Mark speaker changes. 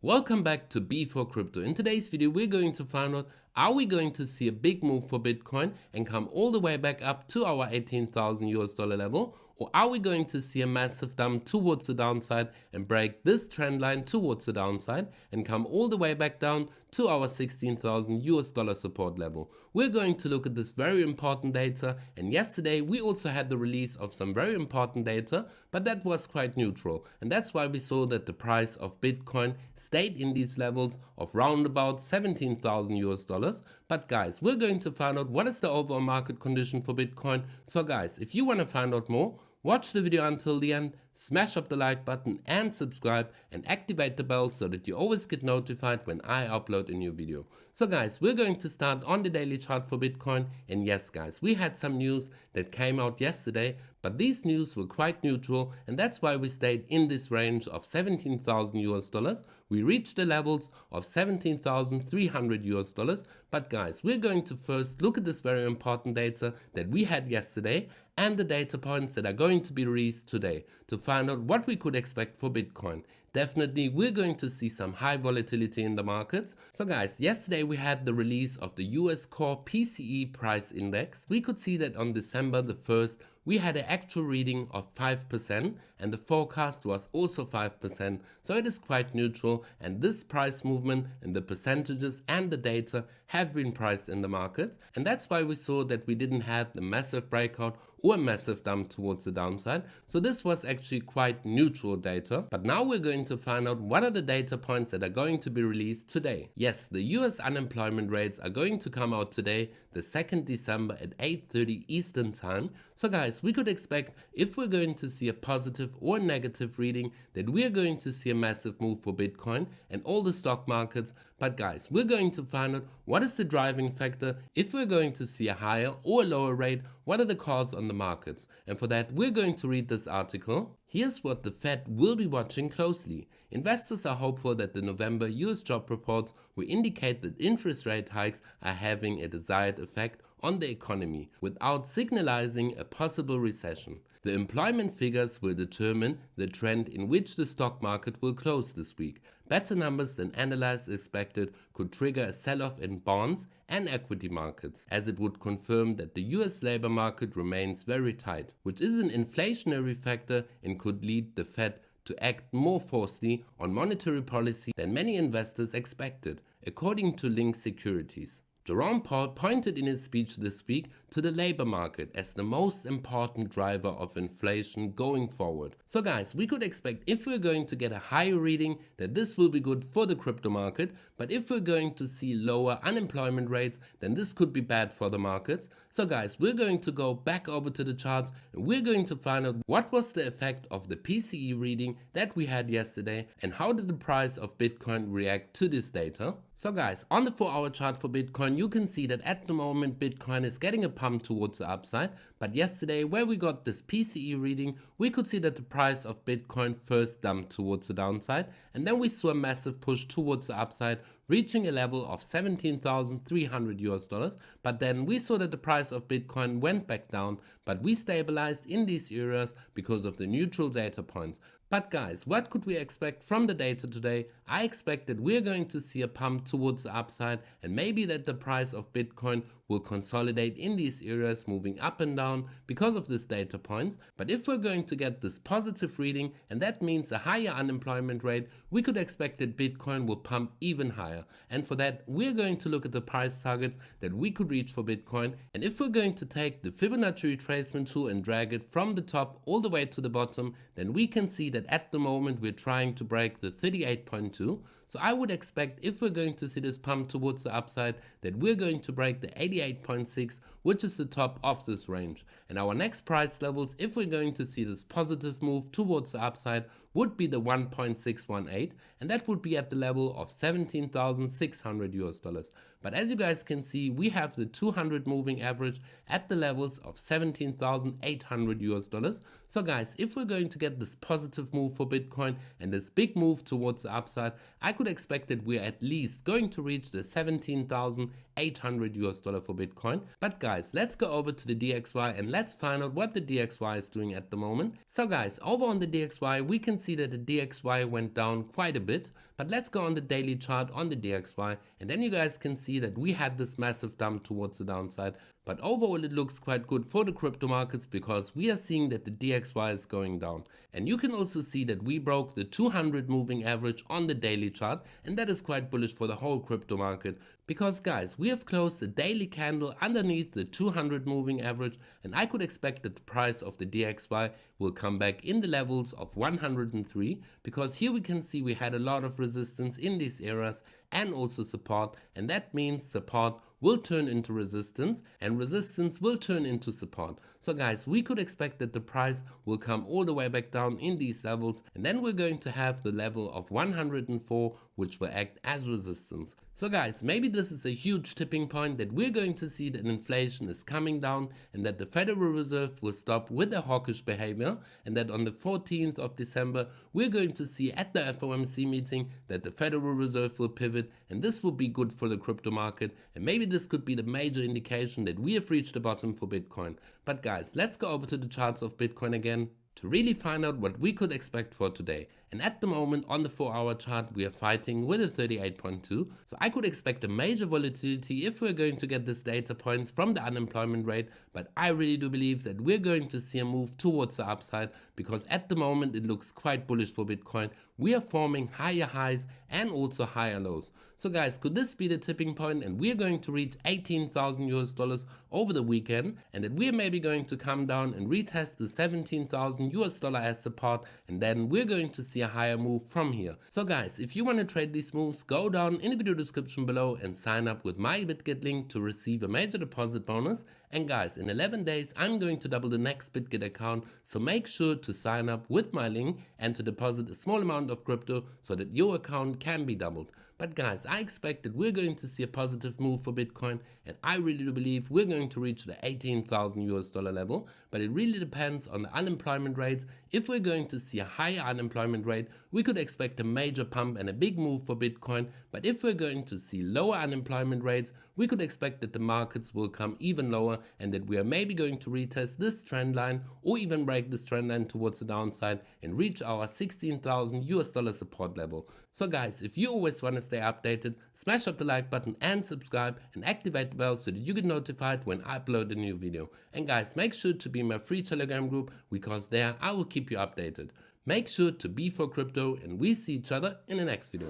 Speaker 1: Welcome back to B4 Crypto. In today's video, we're going to find out, are we going to see a big move for Bitcoin and come all the way back up to our 18,000 US dollar level? Or are we going to see a massive dump towards the downside and break this trend line towards the downside and come all the way back down to our 16,000 US dollar support level? We're going to look at this very important data, and yesterday we also had the release of some very important data, but that was quite neutral, and that's why we saw that the price of Bitcoin stayed in these levels of round about 17,000 US dollars. But guys, we're going to find out what is the overall market condition for Bitcoin. So guys, if you want to find out more, watch the video until the end, smash up the like button and subscribe and activate the bell so that you always get notified when I upload a new video. So guys, we're going to start on the daily chart for Bitcoin, and yes guys, we had some news that came out yesterday, but these news were quite neutral, and that's why we stayed in this range of 17,000 US dollars. We reached the levels of 17,300 US dollars, but guys, we're going to first look at this very important data that we had yesterday and the data points that are going to be released today to find out what we could expect for Bitcoin. Definitely, we're going to see some high volatility in the markets. So guys, yesterday we had the release of the US Core PCE Price Index. We could see that on December the 1st, we had an actual reading of 5% and the forecast was also 5%, so it is quite neutral, and this price movement and the percentages and the data have been priced in the markets, and that's why we saw that we didn't have the massive breakout or a massive dump towards the downside. So this was actually quite neutral data. But now we're going to find out what are the data points that are going to be released today. Yes, the US unemployment rates are going to come out today, the 2nd December at 8:30 Eastern time. So guys, we could expect, if we're going to see a positive or negative reading, that we're going to see a massive move for Bitcoin and all the stock markets. But guys, we're going to find out what is the driving factor, if we're going to see a higher or a lower rate, what are the calls on the markets. And for that, we're going to read this article. Here's what the Fed will be watching closely. Investors are hopeful that the November US job reports will indicate that interest rate hikes are having a desired effect on the economy without signalizing a possible recession. The employment figures will determine the trend in which the stock market will close this week. Better numbers than analysts expected could trigger a sell-off in bonds and equity markets, as it would confirm that the US labor market remains very tight, which is an inflationary factor and could lead the Fed to act more forcefully on monetary policy than many investors expected, according to Link Securities. Jerome Powell pointed in his speech this week to the labor market as the most important driver of inflation going forward. So guys, we could expect, if we're going to get a higher reading, that this will be good for the crypto market, but if we're going to see lower unemployment rates, then this could be bad for the markets. So guys, we're going to go back over to the charts and we're going to find out what was the effect of the PCE reading that we had yesterday and how did the price of Bitcoin react to this data. So guys, on the 4-hour chart for Bitcoin, you can see that at the moment Bitcoin is getting a pump towards the upside, but yesterday where we got this PCE reading, we could see that the price of Bitcoin first dumped towards the downside, and then we saw a massive push towards the upside, reaching a level of 17,300 US dollars, but then we saw that the price of Bitcoin went back down, but we stabilized in these areas because of the neutral data points. But guys, what could we expect from the data today? I expect that we're going to see a pump towards the upside, and maybe that the price of Bitcoin will consolidate in these areas, moving up and down because of this data points. But if we're going to get this positive reading, and that means a higher unemployment rate, we could expect that Bitcoin will pump even higher. And for that, we're going to look at the price targets that we could reach for Bitcoin. And if we're going to take the Fibonacci retracement tool and drag it from the top all the way to the bottom, then we can see that at the moment we're trying to break the 38.2. So I would expect, if we're going to see this pump towards the upside, that we're going to break the 88.6, which is the top of this range. And our next price levels, if we're going to see this positive move towards the upside, would be the 1.618, and that would be at the level of 17,600 US dollars. But as you guys can see, we have the 200 moving average at the levels of 17,800 US dollars. So guys, if we're going to get this positive move for Bitcoin and this big move towards the upside, I could expect that we're at least going to reach the 17,000 800 US dollar for Bitcoin. But guys, let's go over to the DXY and let's find out what the DXY is doing at the moment. So guys, over on the DXY, we can see that the DXY went down quite a bit, but let's go on the daily chart on the DXY, and then you guys can see that we had this massive dump towards the downside. But overall it looks quite good for the crypto markets because we are seeing that the DXY is going down. And you can also see that we broke the 200 moving average on the daily chart, and that is quite bullish for the whole crypto market. Because guys, we have closed the daily candle underneath the 200 moving average, and I could expect that the price of the DXY will come back in the levels of 103, because here we can see we had a lot of resistance in these areas and also support, and that means support will turn into resistance and resistance will turn into support. So guys, we could expect that the price will come all the way back down in these levels, and then we're going to have the level of 104, which will act as resistance. So guys, maybe this is a huge tipping point that we're going to see that inflation is coming down and that the Federal Reserve will stop with their hawkish behavior, and that on the 14th of December we're going to see at the FOMC meeting that the Federal Reserve will pivot, and this will be good for the crypto market, and maybe this could be the major indication that we have reached the bottom for Bitcoin. But guys, let's go over to the charts of Bitcoin again to really find out what we could expect for today. And at the moment on the 4-hour chart we are fighting with a 38.2, so I could expect a major volatility if we're going to get this data points from the unemployment rate, but I really do believe that we're going to see a move towards the upside, because at the moment it looks quite bullish for Bitcoin. We are forming higher highs and also higher lows. So guys, could this be the tipping point and we're going to reach 18,000 US dollars over the weekend, and that we're maybe going to come down and retest the 17,000 US dollar as support, and then we're going to see a higher move from here. So guys, if you want to trade these moves, go down in the video description below and sign up with my BitGet link to receive a major deposit bonus. And guys, in 11 days I'm going to double the next BitGet account, so make sure to sign up with my link and to deposit a small amount of crypto so that your account can be doubled. But guys, I expect that we're going to see a positive move for Bitcoin, and I really do believe we're going to reach the 18,000 US dollar level, but it really depends on the unemployment rates. If we're going to see a higher unemployment rate, we could expect a major pump and a big move for Bitcoin, but if we're going to see lower unemployment rates, we could expect that the markets will come even lower and that we are maybe going to retest this trend line or even break this trend line towards the downside and reach our 16,000 US dollar support level. So guys, if you always want to stay updated, smash up the like button and subscribe and activate the bell so that you get notified when I upload a new video. And guys, make sure to be in my free Telegram group, because there I will keep you updated. Make sure to be for crypto, and we see each other in the next video.